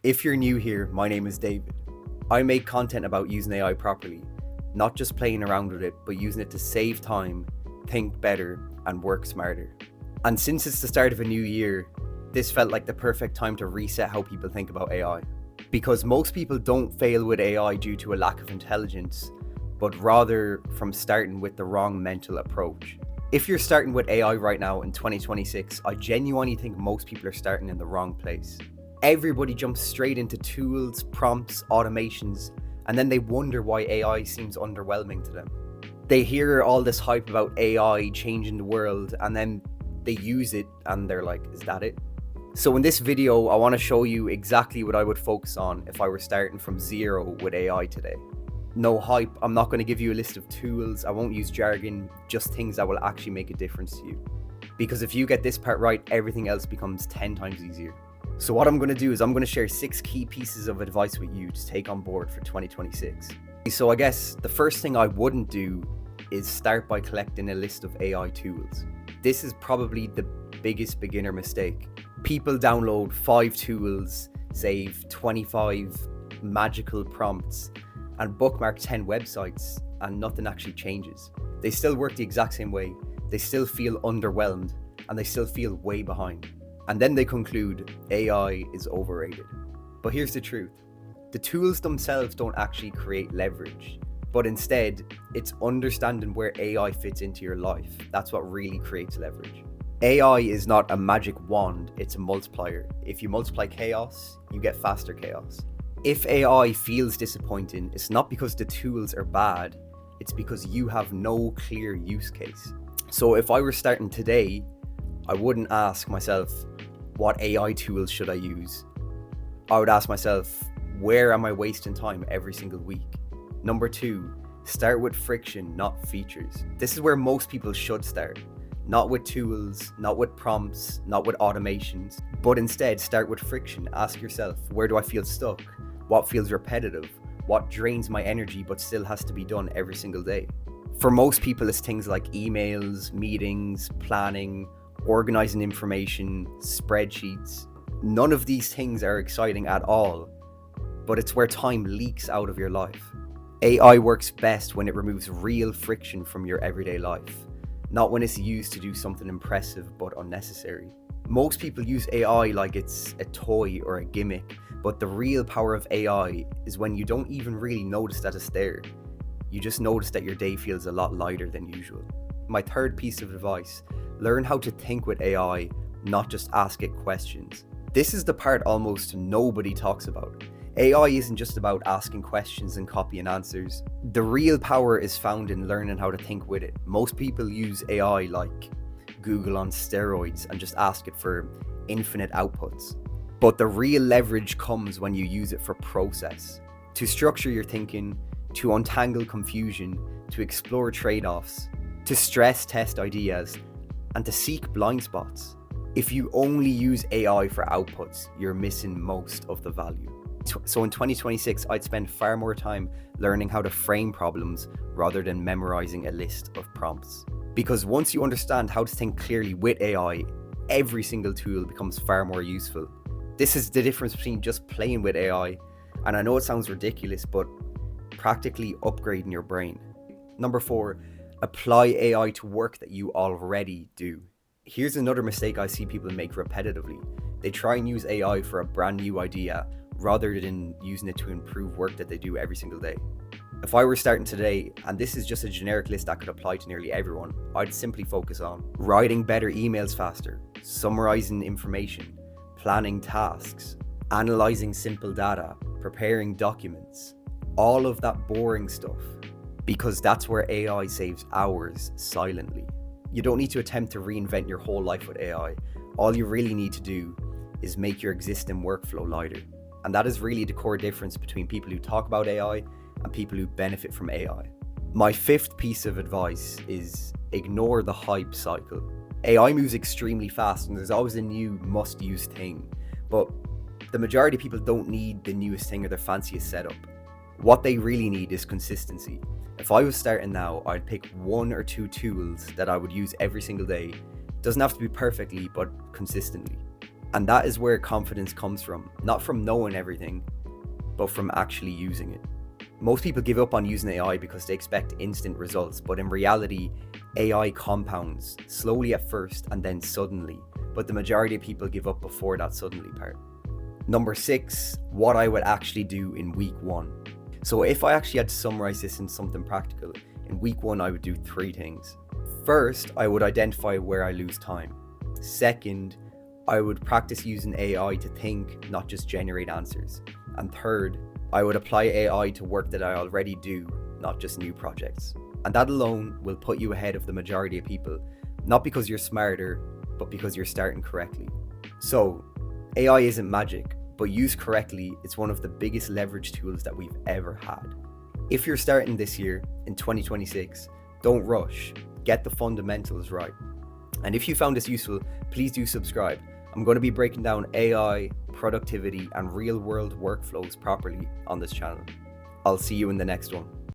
If you're new here, my name is David. I make content about using AI properly, not just playing around with it, but using it to save time, think better, and work smarter. And since it's the start of a new year, this felt like the perfect time to reset how people think about AI. Because most people don't fail with AI due to a lack of intelligence, but rather from starting with the wrong mental approach. If you're starting with AI right now in 2026, I genuinely think most people are starting in the wrong place. Everybody jumps straight into tools, prompts, automations, and then they wonder why AI seems underwhelming to them. They hear all this hype about AI changing the world, and then they use it and they're like, is that it? So in this video, I want to show you exactly what I would focus on if I were starting from zero with AI today. No hype, I'm not going to give you a list of tools, I won't use jargon, just things that will actually make a difference to you. Because if you get this part right, everything else becomes 10 times easier. So what I'm going to do is I'm going to share 6 key pieces of advice with you to take on board for 2026. So I guess the first thing I wouldn't do is start by collecting a list of AI tools. This is probably the biggest beginner mistake. People download 5 tools, save 25 magical prompts, and bookmark 10 websites, and nothing actually changes. They still work the exact same way, they still feel underwhelmed, and they still feel way behind. And then they conclude AI is overrated. But here's the truth. The tools themselves don't actually create leverage, but instead, it's understanding where AI fits into your life. That's what really creates leverage. AI is not a magic wand, it's a multiplier. If you multiply chaos, you get faster chaos. If AI feels disappointing, it's not because the tools are bad, it's because you have no clear use case. So if I were starting today, I wouldn't ask myself, what AI tools should I use? I would ask myself, where am I wasting time every single week? Number 2, start with friction, not features. This is where most people should start. Not with tools, not with prompts, not with automations, but instead start with friction. Ask yourself, where do I feel stuck? What feels repetitive? What drains my energy but still has to be done every single day? For most people, it's things like emails, meetings, planning, organizing information, spreadsheets. None of these things are exciting at all, but it's where time leaks out of your life. AI works best when it removes real friction from your everyday life, not when it's used to do something impressive but unnecessary. Most people use AI like it's a toy or a gimmick, but the real power of AI is when you don't even really notice that it's there. You just notice that your day feels a lot lighter than usual. My third piece of advice, learn how to think with AI, not just ask it questions. This is the part almost nobody talks about. AI isn't just about asking questions and copying answers. The real power is found in learning how to think with it. Most people use AI like Google on steroids and just ask it for infinite outputs. But the real leverage comes when you use it for process, to structure your thinking, to untangle confusion, to explore trade-offs, to stress test ideas, and to seek blind spots. If you only use AI for outputs, you're missing most of the value. So in 2026, I'd spend far more time learning how to frame problems rather than memorizing a list of prompts. Because once you understand how to think clearly with AI, every single tool becomes far more useful. This is the difference between just playing with AI, and I know it sounds ridiculous, but practically upgrading your brain. Number 4, apply AI to work that you already do. Here's another mistake I see people make repetitively. They try and use AI for a brand new idea rather than using it to improve work that they do every single day. If I were starting today, and this is just a generic list that could apply to nearly everyone, I'd simply focus on writing better emails faster, summarizing information, planning tasks, analyzing simple data, preparing documents, all of that boring stuff, because that's where AI saves hours silently. You don't need to attempt to reinvent your whole life with AI. All you really need to do is make your existing workflow lighter. And that is really the core difference between people who talk about AI and people who benefit from AI. My 5th piece of advice is ignore the hype cycle. AI moves extremely fast and there's always a new must-use thing, but the majority of people don't need the newest thing or the fanciest setup. What they really need is consistency. If I was starting now, I'd pick 1 or 2 tools that I would use every single day. Doesn't have to be perfectly, but consistently. And that is where confidence comes from, not from knowing everything, but from actually using it. Most people give up on using AI because they expect instant results, but in reality, AI compounds slowly at first and then suddenly, but the majority of people give up before that suddenly part. Number 6, what I would actually do in week 1. So if I actually had to summarize this in something practical, in week 1 I would do 3 things. First, I would identify where I lose time. Second, I would practice using AI to think, not just generate answers. And third, I would apply AI to work that I already do, not just new projects. And that alone will put you ahead of the majority of people, not because you're smarter, but because you're starting correctly. So, AI isn't magic, but used correctly, it's one of the biggest leverage tools that we've ever had. If you're starting this year, in 2026, don't rush, get the fundamentals right. And if you found this useful, please do subscribe. I'm going to be breaking down AI, productivity, and real-world workflows properly on this channel. I'll see you in the next one.